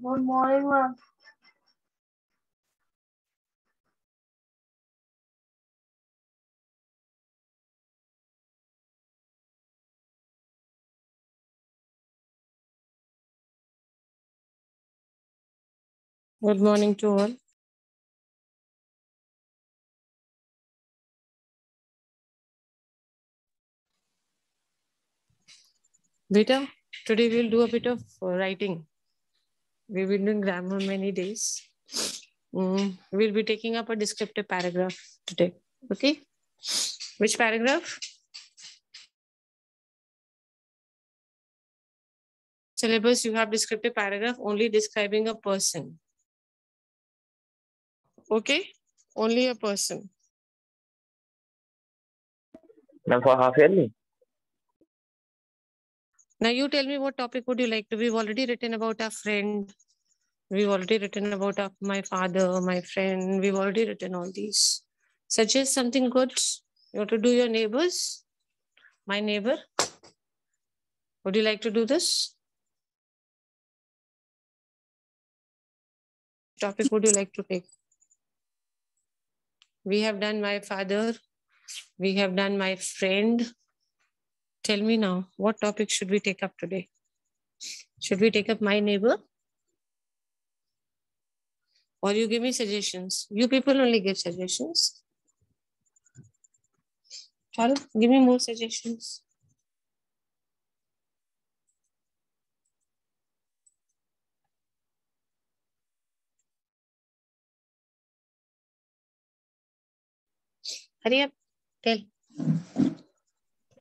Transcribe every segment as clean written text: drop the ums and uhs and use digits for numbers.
Good morning, ma'am. Good morning to all. Beta, today we'll do a bit of writing. We've been doing grammar many days. We'll be taking up a descriptive paragraph today. Okay? Which paragraph? Syllabus, you have descriptive paragraph only describing a person. Okay? Only a person. Ma'am, for half yearly? Now you tell me what topic would you like to? We've already written about our friend. We've already written about my father, my friend. We've already written all these. Suggest something good. You want to do your neighbors? My neighbor. Would you like to do this? Topic would you like to take? We have done my father. We have done my friend. Tell me now, what topic should we take up today? Should we take up my neighbor? Or you give me suggestions? You people only give suggestions. Chalo, give me more suggestions. Hurry up, tell.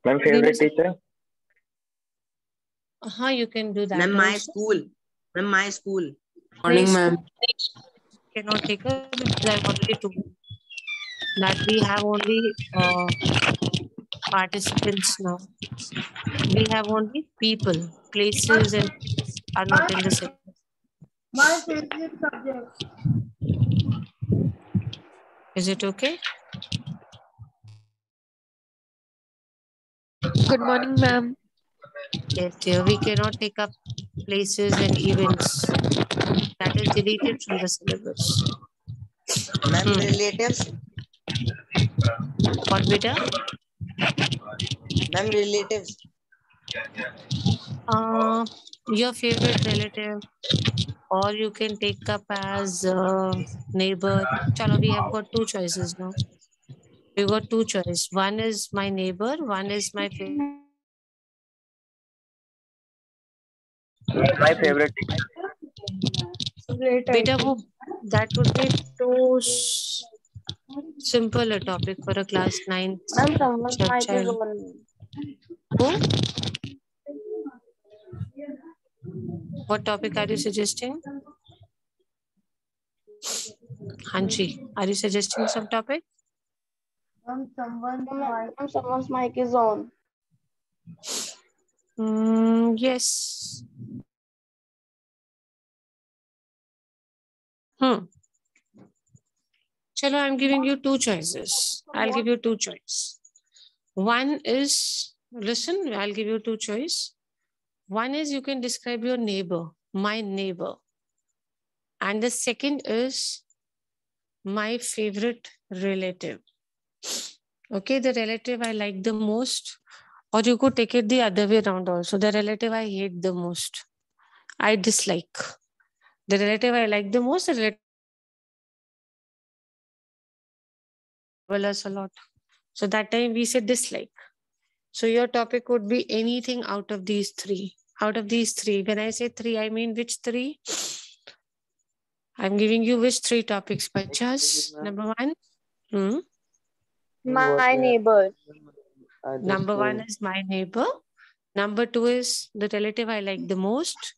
Ma'am, favorite teacher? You can do that. Ma'am, my also. school. Ma'am, my school. Morning, ma'am. Cannot take up because I've already told you that we have only participants now. We have only people, places, and are not in the syllabus. My favorite subject. Is it okay? Good morning, ma'am. Yes, dear. We cannot take up places and events. That is deleted from the syllabus. Ma'am, relatives. What, beta? Ma'am, relatives. Your favorite relative, or you can take up as neighbor. Chalo, we have got two choices now. We got two choices. One is my neighbor, one is my favorite. My favorite teacher. Beta, that would be too simple a topic for a class 9th Ma'am, someone's mic is child. on. Who? What topic are you suggesting? Hanji, are you suggesting some topic? Ma'am, someone's mic is on. Yes. Chalo, I'm giving you two choices. I'll give you two choices. One is, listen, I'll give you two choice. One is you can describe your neighbor, my neighbor. And the second is my favorite relative. Okay, the relative I like the most. Or you could take it the other way around also. The relative I hate the most. I dislike. The relative I like the most, the relative us a lot. So that time we say dislike. So your topic would be anything out of these three. Out of these three. When I say three, I mean which three? I'm giving you which three topics, Bachas? Number one. My neighbor. Number one is my neighbor. Number two is the relative I like the most.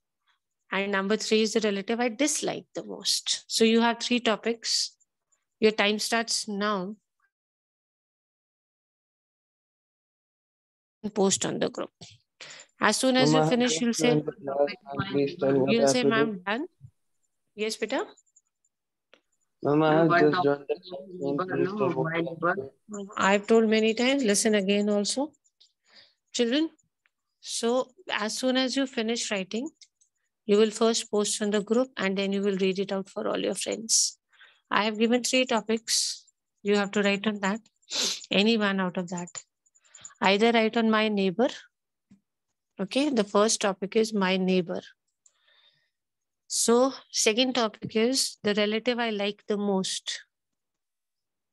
And number three is the relative I dislike the most. So you have three topics. Your time starts now. Post on the group. As soon as you finish, you'll say, ma'am, done. Yes, Peter? Ma'am, I have just joined the class. I've told many times, listen again also. Children, so as soon as you finish writing, You will first post on the group and then you will read it out for all your friends. I have given 3 topics. You have to write on that. Any one out of that. Either write on my neighbor. Okay, the first topic is my neighbor. So second topic is the relative I like the most.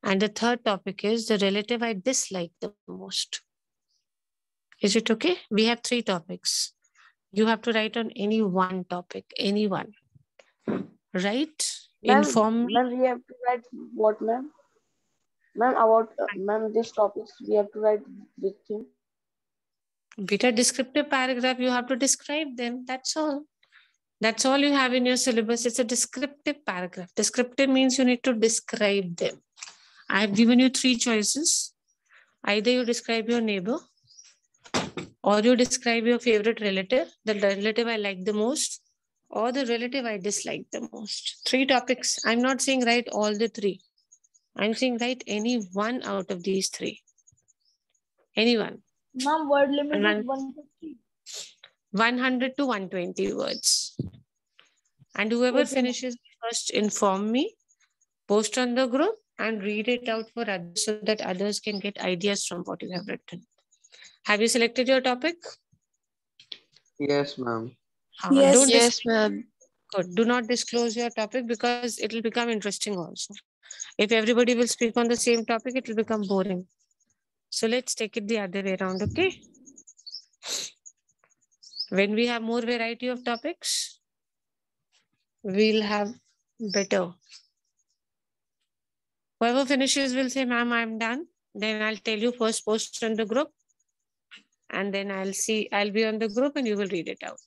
And the third topic is the relative I dislike the most. Is it okay? We have 3 topics. You have to write on any one topic, any one. Right? Inform me. Ma'am, we have to write what, ma'am? Ma'am, about ma'am, this topics we have to write this thing. With a descriptive paragraph, you have to describe them. That's all. That's all you have in your syllabus. It's a descriptive paragraph. Descriptive means you need to describe them. I have given you 3 choices. Either you describe your neighbor, or you describe your favorite relative, the relative I like the most, or the relative I dislike the most. 3 topics. I'm not saying write all the 3. I'm saying write any one out of these 3. Anyone. Ma'am, word limit is 150. 100 to 120 words. And whoever finishes first, inform me, post on the group, and read it out for others so that others can get ideas from what you have written. Have you selected your topic? Yes, ma'am. Yes, ma'am. Good. Do not disclose your topic because it will become interesting also. If everybody will speak on the same topic, it will become boring. So let's take it the other way around, okay? When we have more variety of topics, we'll have better. Whoever finishes will say, ma'am, I'm done. Then I'll tell you first post on the group. And then I'll be on the group and you will read it out.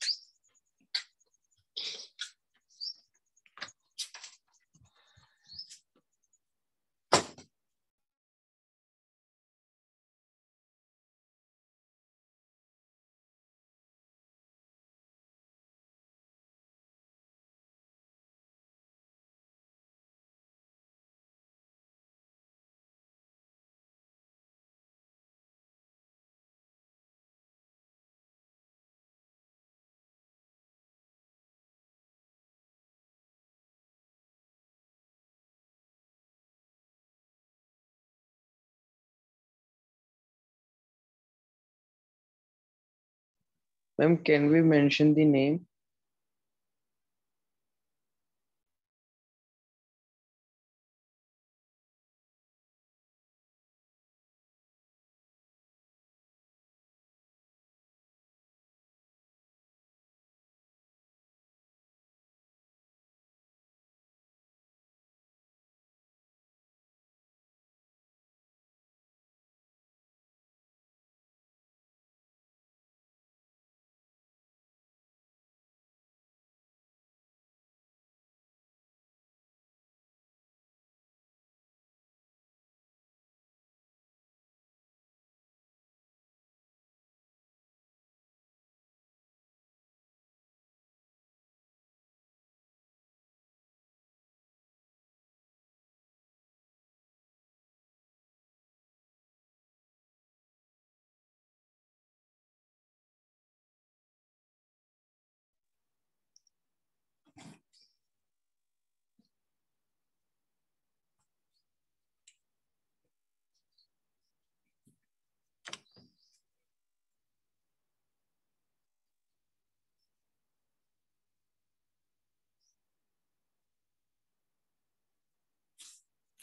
Ma'am, can we mention the name?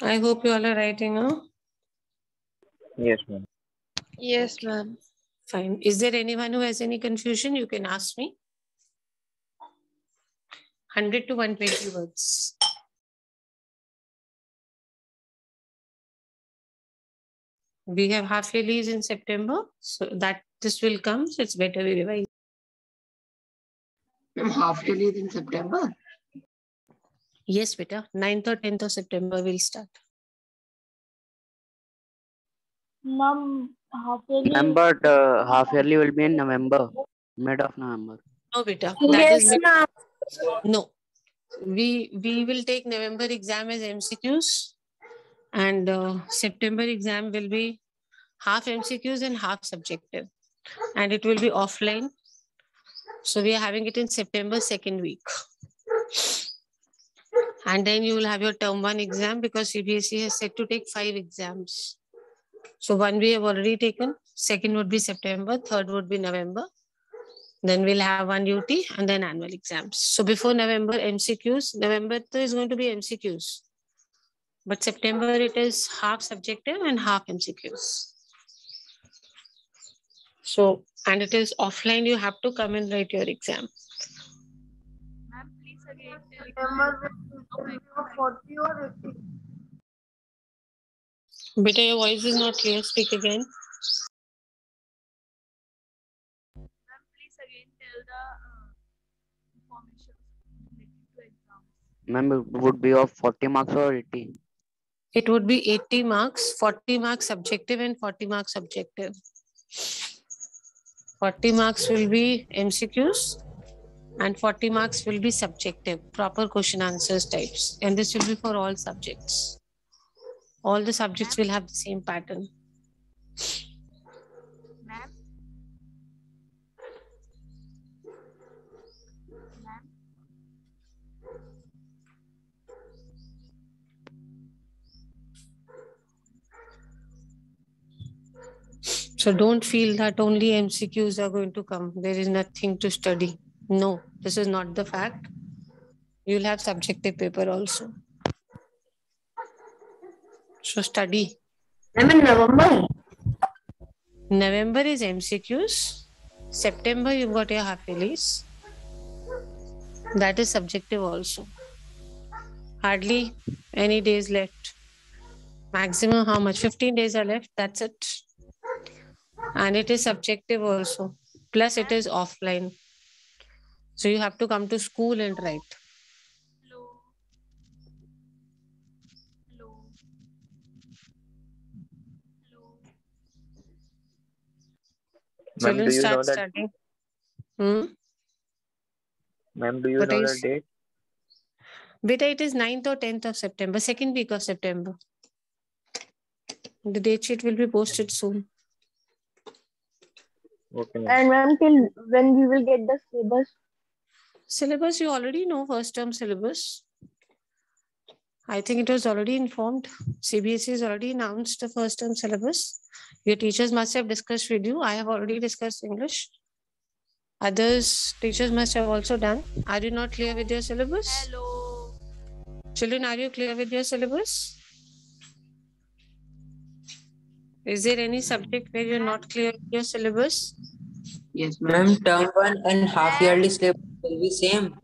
I hope you all are writing, huh? Yes, ma'am. Yes, ma'am. Fine. Is there anyone who has any confusion? You can ask me. 100 to 120 words. We have half yearlies in September, so that this will come, so it's better we revise. Half yearly in September? Yes, beta. 9th or 10th of September will start. Ma'am, half yearly. Ma'am, but half yearly will be in November, mid of November. No, beta. Yes, ma'am. No. We will take November exam as MCQs, and September exam will be half MCQs and half subjective, and it will be offline. So we are having it in September 2nd week. And then you will have your term 1 exam because CBSE has said to take 5 exams. So 1 we have already taken, 2nd would be September, 3rd would be November. Then we'll have 1 UT and then annual exams. So before November, MCQs, November is going to be MCQs. But September it is half subjective and half MCQs. So, and it is offline, you have to come and write your exam. Ma'am, please again tell 40 or 80. Beta, your voice is not clear. Speak again. Ma'am, please again tell the information related to exams. Ma'am, it would be of 40 marks or 80? It would be 80 marks, 40 marks subjective and 40 marks subjective. 40 marks will be MCQs and 40 marks will be subjective, proper question answers types. And this will be for all subjects. All the subjects will have the same pattern. Ma'am? Ma'am? So don't feel that only MCQs are going to come. There is nothing to study. No, this is not the fact. You'll have subjective paper also. So study. I'm in November. November is MCQs. September you've got your half yearlies. That is subjective also. Hardly any days left. Maximum how much? 15 days are left. That's it. And it is subjective also. Plus it is offline. So you have to come to school and write. Hello? Hello? Hello? Ma'am, Children do you know start that? studying. Ma'am, do you What know is- the date? Beta, it is 9th or 10th of September, 2nd week of September. The date sheet will be posted soon. Okay, ma'am. And ma'am, till when we will get the syllabus? Syllabus, you already know first term syllabus. I think it was already informed. CBSE has already announced the first term syllabus. Your teachers must have discussed with you. I have already discussed English. Others teachers must have also done. Are you not clear with your syllabus? Hello? Children, are you clear with your syllabus? Is there any subject where you're not clear with your syllabus? Yes, ma'am. Ma'am, term 1 and half yearly syllabus will be same.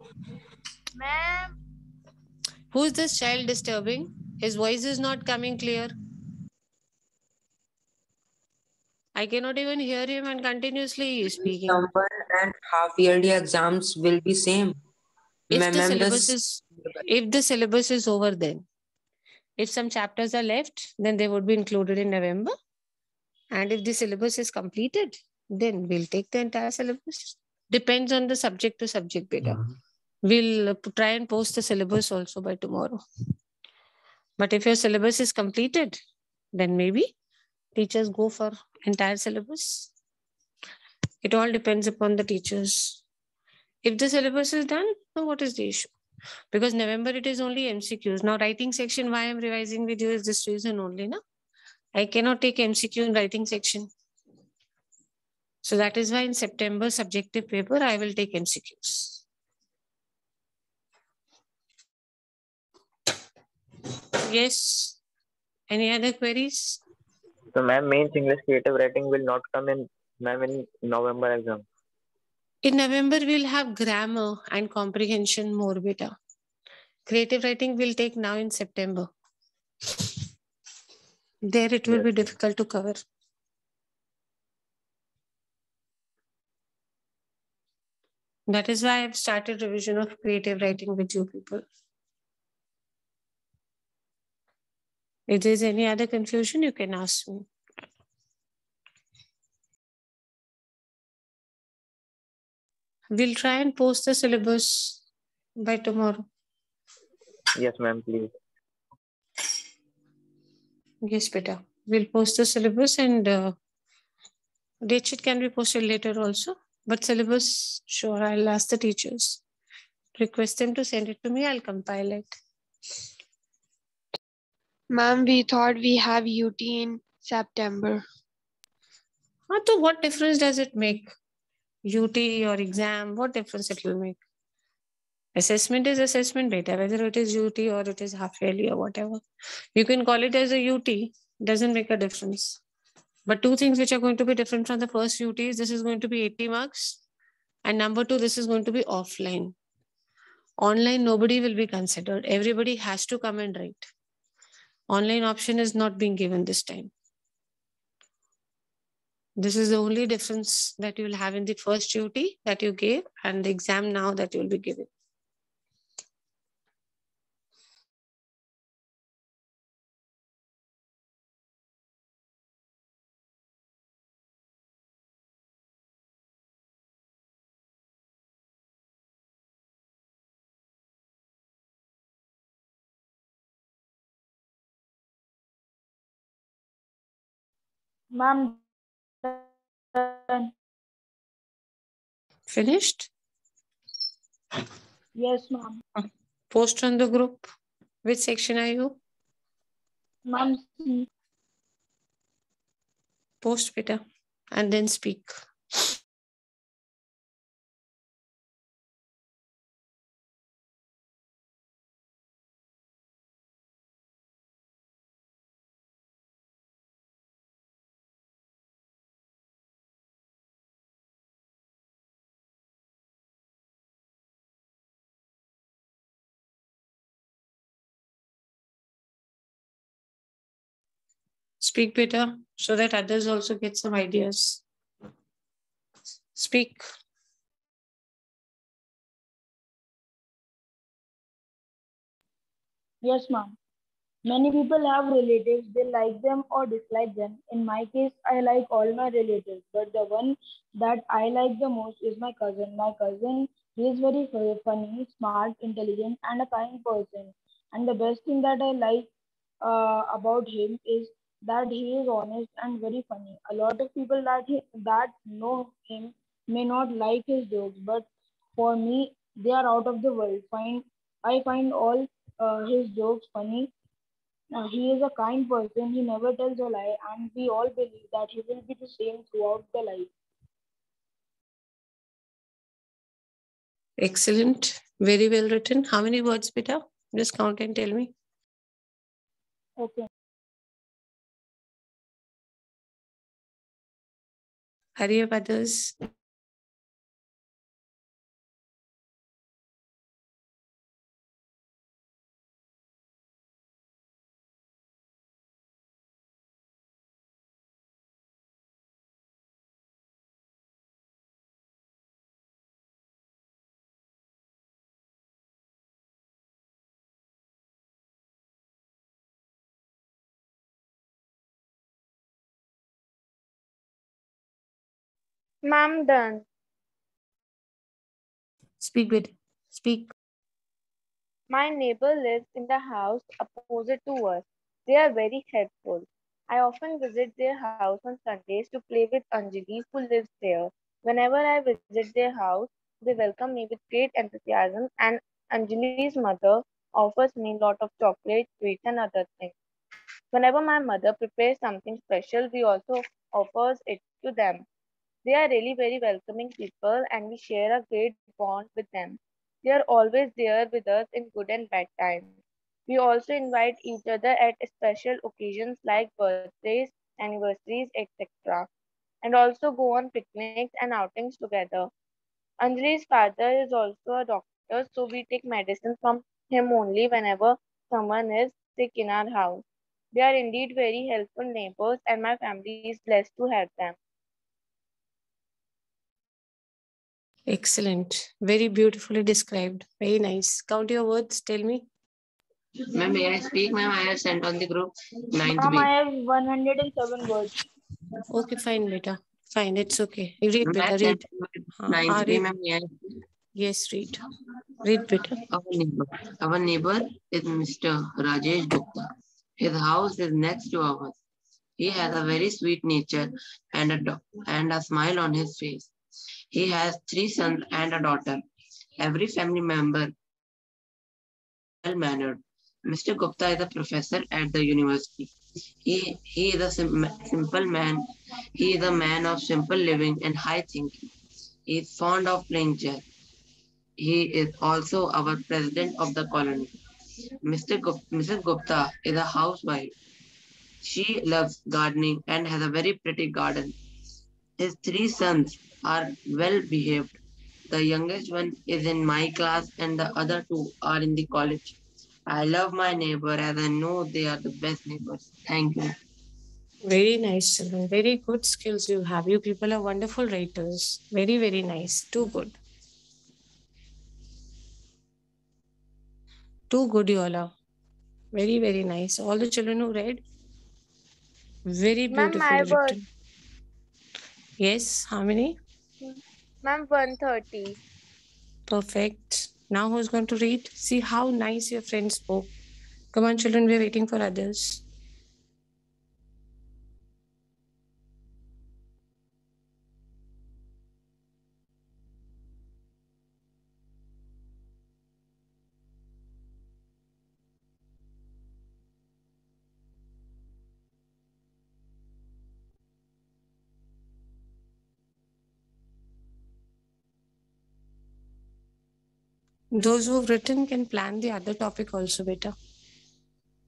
Ma'am? Who is this child disturbing? His voice is not coming clear. I cannot even hear him and continuously speaking. Term 1 and half yearly exams will be same. If the Ma'am, syllabus is over, then if some chapters are left, then they would be included in November. And if the syllabus is completed, then we'll take the entire syllabus. Depends on the subject to subject beta. We'll try and post the syllabus also by tomorrow. But if your syllabus is completed, then maybe teachers go for entire syllabus. It all depends upon the teachers. If the syllabus is done, then what is the issue? Because November it is only MCQs. Now writing section, why I'm revising with you is this reason only. Na? I cannot take MCQ in writing section. So that is why in September subjective paper, I will take MCQs. Yes. Any other queries? So, ma'am, mains English creative writing will not come in, ma'am, in November exam. In November, we'll have grammar and comprehension more beta. Creative writing will take now in September. There it will be difficult to cover. That is why I've started revision of creative writing with you people. If there's any other confusion, you can ask me. We'll try and post the syllabus by tomorrow. Yes, ma'am, please. Yes, beta. We'll post the syllabus and date sheet can be posted later also. But syllabus, sure, I'll ask the teachers. Request them to send it to me. I'll compile it. Ma'am, we thought we have UT in September. So what difference does it make? UT or exam, what difference it will make? Assessment is assessment beta, whether it is UT or it is half yearly or whatever. You can call it as a UT, doesn't make a difference. But two things which are going to be different from the first UT is this is going to be 80 marks. And number two, this is going to be offline. Online, nobody will be considered. Everybody has to come and write. Online option is not being given this time. This is the only difference that you will have in the first UT that you gave and the exam now that you will be giving. Ma'am, Finished? yes, ma'am. Post on the group. Which section are you? Ma'am, Post, beta, and then speak. Speak, beta, so that others also get some ideas. Speak. yes, ma'am. Many people have relatives, they like them or dislike them. In my case, I like all my relatives, but the one that I like the most is my cousin. My cousin, he is very funny, smart, intelligent, and a kind person. And the best thing that I like about him is that he is honest and very funny. A lot of people that know him may not like his jokes, but for me, they are out of the world. I find all his jokes funny. He is a kind person, he never tells a lie, and we all believe that he will be the same throughout the life. Excellent. Very well written. How many words, beta? Just count and tell me. Okay. Hurry up, others. Ma'am, done. Speak, beta. Speak. My neighbor lives in the house opposite to us. They are very helpful. I often visit their house on Sundays to play with Anjali, who lives there. Whenever I visit their house, they welcome me with great enthusiasm, and Anjali's mother offers me a lot of chocolate, sweets, and other things. Whenever my mother prepares something special, we also offers it to them. They are really very welcoming people and we share a great bond with them. They are always there with us in good and bad times. We also invite each other at special occasions like birthdays, anniversaries, etc. And also go on picnics and outings together. Anjali's father is also a doctor, so we take medicine from him only whenever someone is sick in our house. They are indeed very helpful neighbors and my family is blessed to have them. Excellent. Very beautifully described. Very nice. Count your words. Tell me. Ma'am, may I speak? Ma'am, I have sent on the group 9th Ma'am, B. I have 107 words. Okay, fine, beta. Fine, it's okay. Read, Ma'am, I beta. have Read. sent 9th B. Read. Ma'am, may I speak? Yes, read. Read, beta. Our neighbor is Mr. Rajesh Gupta. His house is next to ours. He has a very sweet nature and a smile on his face. He has 3 sons and a daughter. Every family member well-mannered. Mr. Gupta is a professor at the university. He is a simple man. He is a man of simple living and high thinking. He is fond of playing chess. He is also our president of the colony. Mrs. Gupta is a housewife. She loves gardening and has a very pretty garden. His 3 sons are well behaved. The youngest one is in my class and the other two are in the college. I love my neighbor as I know they are the best neighbors. Thank you. Very nice, children. Very good skills you have. You people are wonderful writers. Very, very nice. Too good. Too good, you all are. Very, very nice. All the children who read, very Ma'am, my beautifully word. written. Yes, how many? Ma'am, 130. Perfect. Now who's going to read? See how nice your friend spoke. Come on, children, we're waiting for others. Those who've written can plan the other topic also, beta.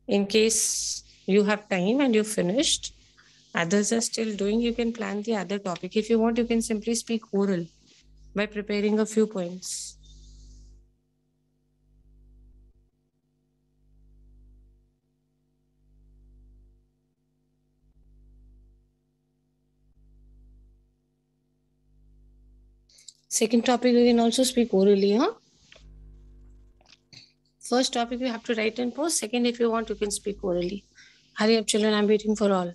In case you have time and you've finished, others are still doing, you can plan the other topic. If you want, you can simply speak oral by preparing a few points. Second topic, you can also speak orally, huh? First topic you have to write and post. Second, if you want, you can speak orally. Hurry up, children. I'm waiting for all.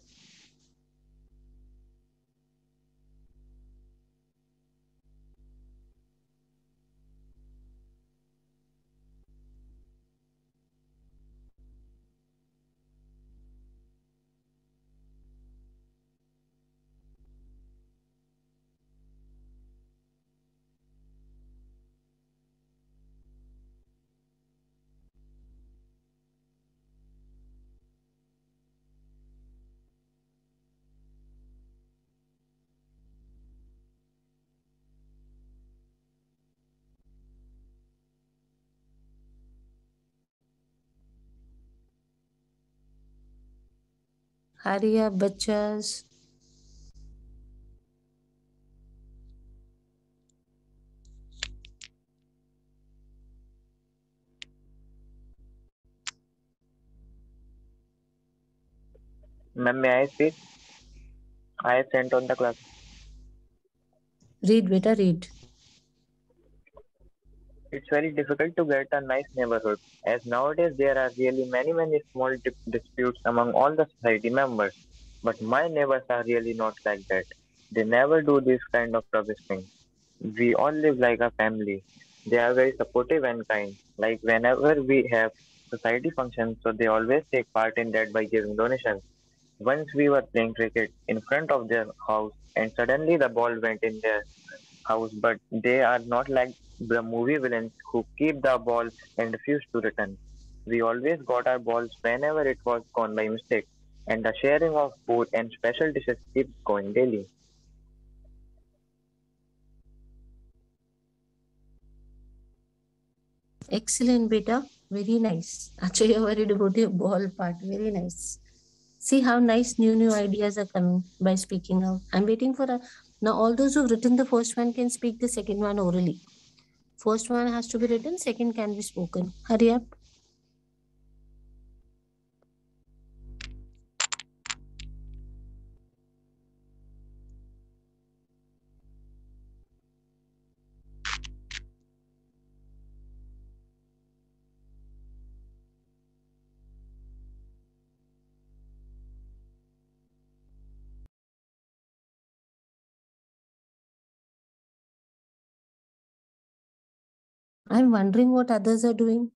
Hurry up, bachas. Ma'am, may I speak? I have sent on the class. Read, beta, read. It's very difficult to get a nice neighborhood, as nowadays there are really many small disputes among all the society members. But my neighbors are really not like that. They never do this kind of rubbish thing. We all live like a family. They are very supportive and kind. Like whenever we have society functions, so they always take part in that by giving donations. Once we were playing cricket in front of their house, and suddenly the ball went in their house, but they are not like the movie villains who keep the ball and refuse to return. We always got our balls whenever it was gone by mistake, and the sharing of food and special dishes keeps going daily. Excellent, beta. Very nice. Actually, you're worried about your ball part. Very nice. See how nice new ideas are coming by speaking out. I'm waiting for a. Now, all those who've written the first one can speak the second one orally. First one has to be written, second can be spoken. Hurry up. I'm wondering what others are doing.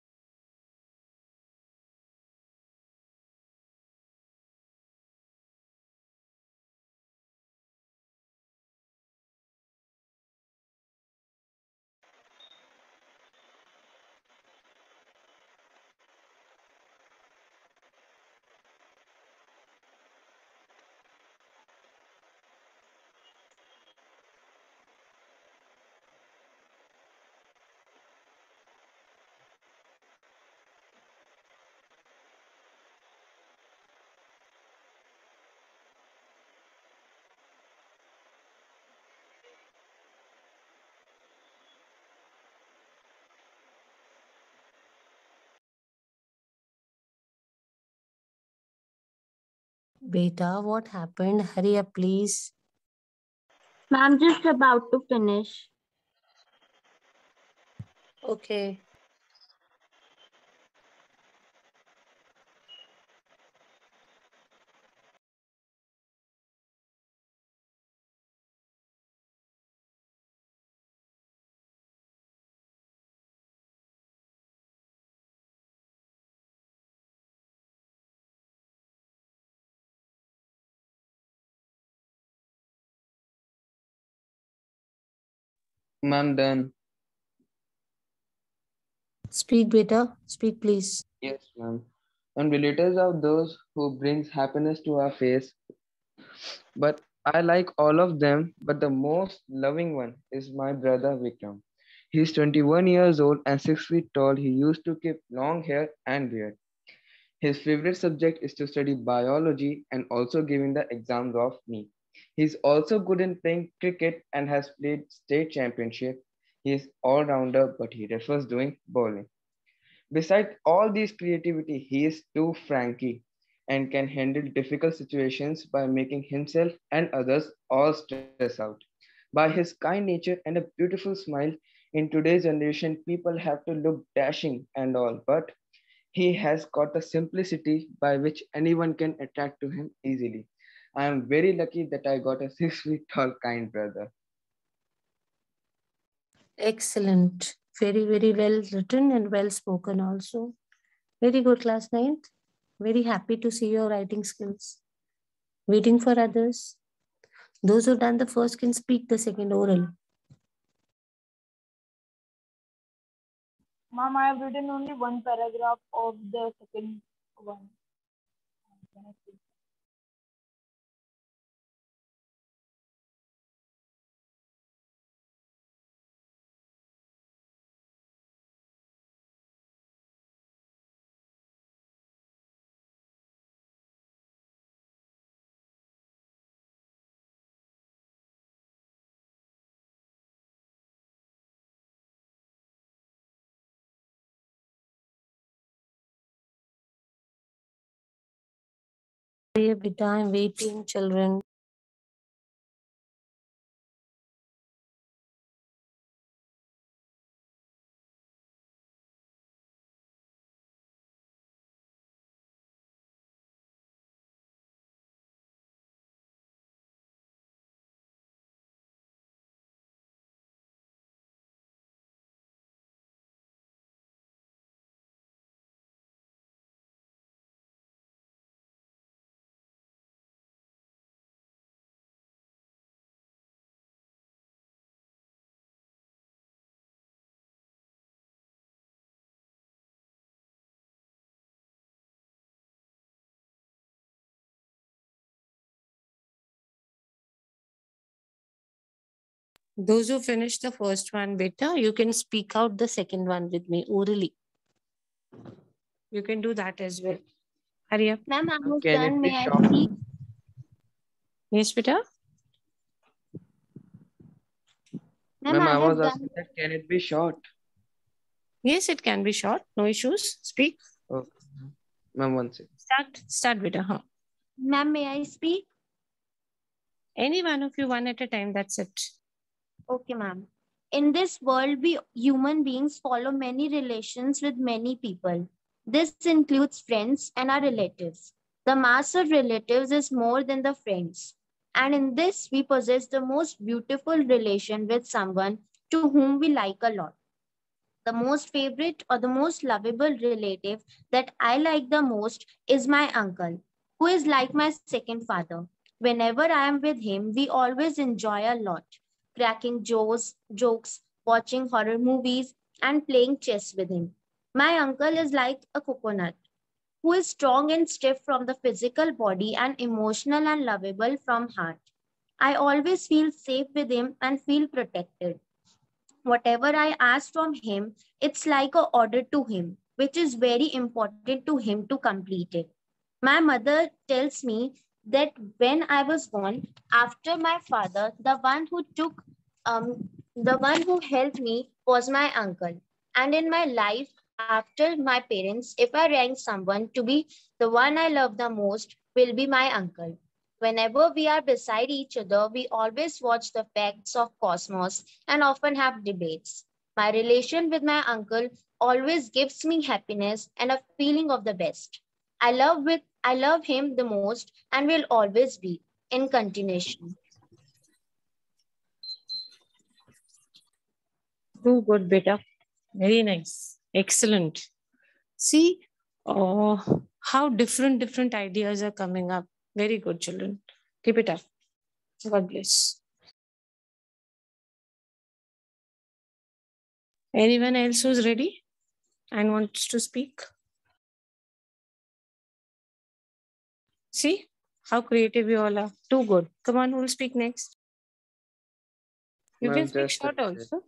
Beta, what happened? Hurry up, please. Ma'am, just about to finish. Okay. Ma'am, done. Speak, Beta. Speak, please. Yes, ma'am. And relatives are those who brings happiness to our face. But I like all of them, but the most loving one is my brother Vikram. He's 21 years old and 6 feet tall. He used to keep long hair and beard. His favorite subject is to study biology and also giving the exams of me. He's also good in playing cricket and has played state championship. He is all-rounder, but he prefers doing bowling. Besides all these creativity, he is too franky and can handle difficult situations by making himself and others all stress out. By his kind nature and a beautiful smile, in today's generation, people have to look dashing and all, but he has got the simplicity by which anyone can attract to him easily. I am very lucky that I got a 6 feet tall, kind brother. Excellent. Very, very well written and well spoken also. Very good, class 9th. Very happy to see your writing skills. Waiting for others. Those who done the first can speak the second oral. Ma'am, I have written only one paragraph of the second one. Beta, I'm waiting, children. Those who finished the first one, Beta, you can speak out the second one with me orally. You can do that as well. Hurry up. Ma'am, I was Can done. it be May I short? speak? Yes, Beta? Ma'am, Ma'am, I I have was asking done. that can it be short? Yes, it can be short. No issues. Speak. Okay. Ma'am, one second. Start, Beta. Huh? Ma'am, may I speak? Any one of you, one at a time. That's it. Okay, ma'am. In this world, we human beings follow many relations with many people. This includes friends and our relatives. The mass of relatives is more than the friends. And in this, we possess the most beautiful relation with someone to whom we like a lot. The most favorite or the most lovable relative that I like the most is my uncle, who is like my second father. Whenever I am with him, we always enjoy a lot, cracking jokes, watching horror movies, and playing chess with him. My uncle is like a coconut, who is strong and stiff from the physical body and emotional and lovable from heart. I always feel safe with him and feel protected. Whatever I ask from him, it's like a order to him, which is very important to him to complete it. My mother tells me that when I was born, after my father, the one who helped me was my uncle. And in my life, after my parents, if I rank someone to be the one I love the most, will be my uncle. Whenever we are beside each other, we always watch the facts of cosmos and often have debates. My relation with my uncle always gives me happiness and a feeling of the best. I love him the most and will always be in continuation. Too good, beta. Very nice. Excellent. See how different ideas are coming up. Very good, children. Keep it up. God bless. Anyone else who's ready and wants to speak? See how creative you all are. Too good. Come on, who will speak next? You can Ma'am, speak just a short minute. also.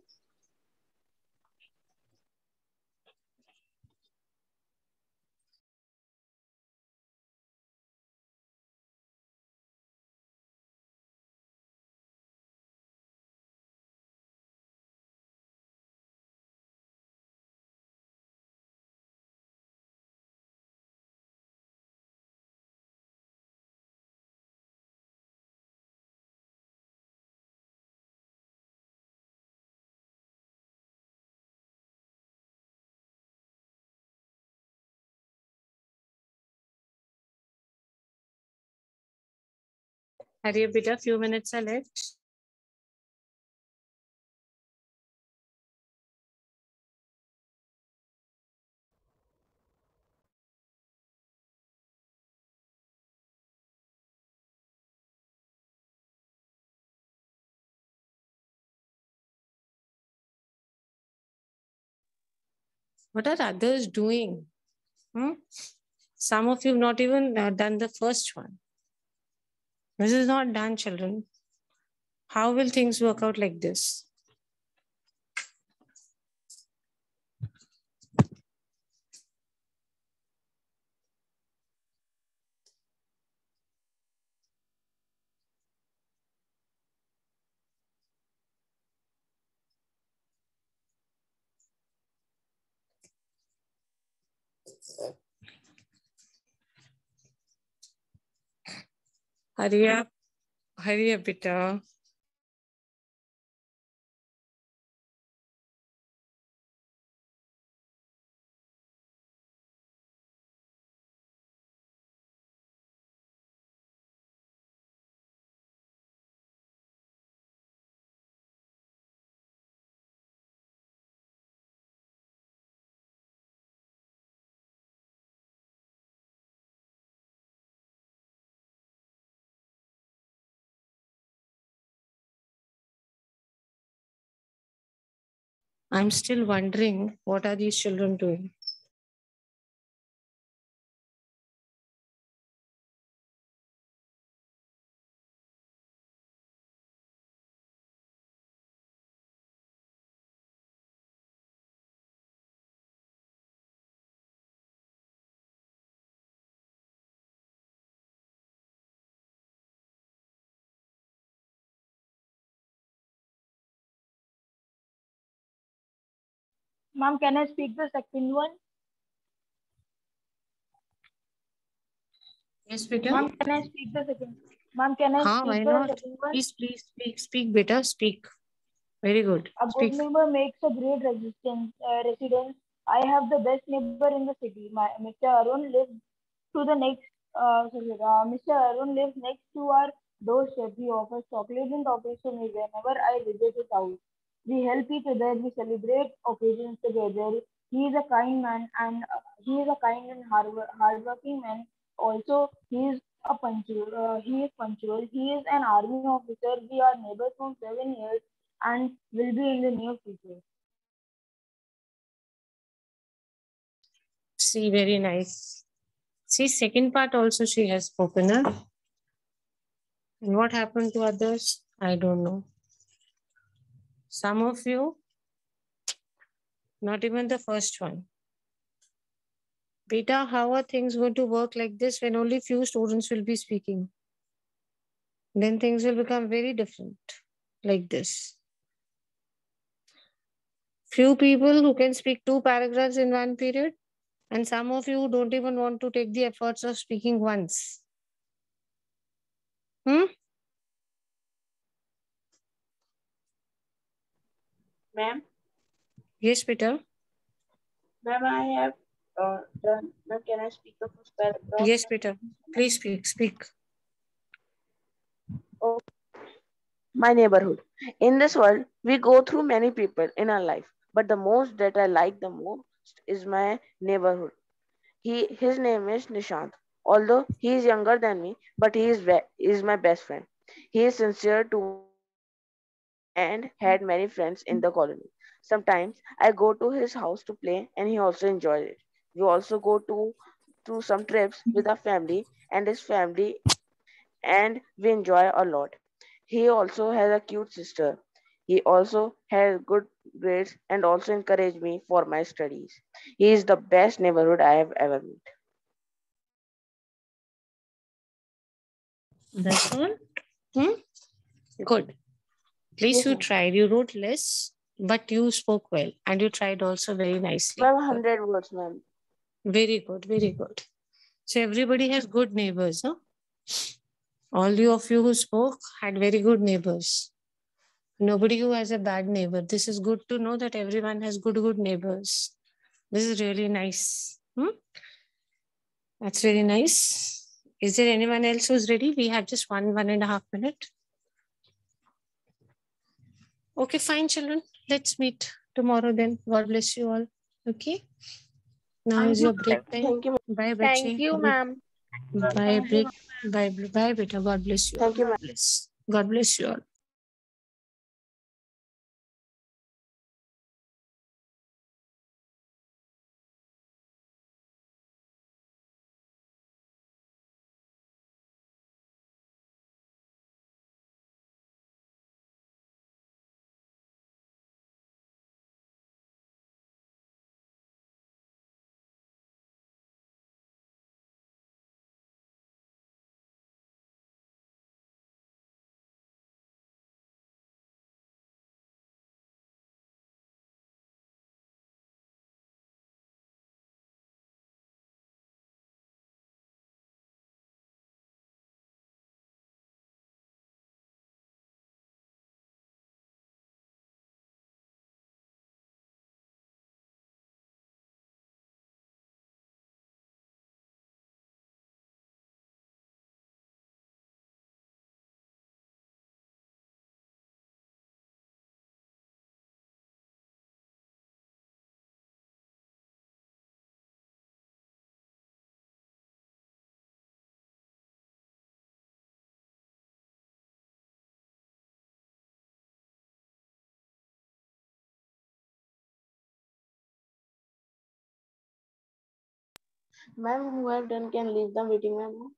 Hurry up, beta. Few minutes are left. What are others doing? Some of you have not even done the first one. This is not done, children. How will things work out like this? Hurry up, beta. I'm still wondering what are these children doing? Ma'am, can I speak the second one? Yes, beta. Ma'am, can I speak the second? Ma'am, can I Why speak the not? second one? Please speak, beta, speak. Very good. A good Speak. neighbor makes a great residence. I have the best neighbor in the city. Mr. Arun lives to the next. Mr. Arun lives next to our doorstep. He offers chocolates and toffees to me whenever I visit his house. We help each other. We celebrate occasions together. He is a kind man and he is a kind and hardworking man. Also, he is a punctual. He is punctual. He is an army officer. We are neighbors from 7 years and will be in the near future. See, very nice. See, second part also she has spoken. Huh? And what happened to others? I don't know. Some of you, not even the first one. Beta, how are things going to work like this when only few students will be speaking? Then things will become very different like this. Few people who can speak 2 paragraphs in one period, and some of you don't even want to take the efforts of speaking once. Hmm? Ma'am, Yes, Peter. ma'am, I have done. Ma'am, can I speak the first paragraph? Yes, Peter. Please speak. Speak. Oh, my neighborhood. In this world, we go through many people in our life, but the most that I like the most is my neighborhood. His name is Nishant. Although he is younger than me, but is my best friend. He is sincere towards me and had many friends in the colony. Sometimes I go to his house to play, and he also enjoys it. We also go to some trips with our family and his family, and we enjoy a lot. He also has a cute sister. He also has good grades and also encouraged me for my studies. He is the best neighborhood I have ever met. That's all. Hmm? Good. At least Yes, you ma'am. tried. You wrote less, but you spoke well, and you tried also very nicely. Ma'am, 100 words, ma'am. Very good. Very good. So everybody has good neighbors, no? All of you who spoke had very good neighbors. Nobody who has a bad neighbor. This is good to know that everyone has good neighbors. This is really nice. That's very nice. Is there anyone else who's ready? We have just 1.5 minutes. Okay, fine, children. Let's meet tomorrow then. God bless you all. Okay. Now is your break time. Thank you. Bye, Thank bache. you, ma'am. Bye, break. Bye, bye, beta. God bless you all. Thank you, ma'am. God bless. God bless you all. Ma'am, who have done can leave the meeting, ma'am.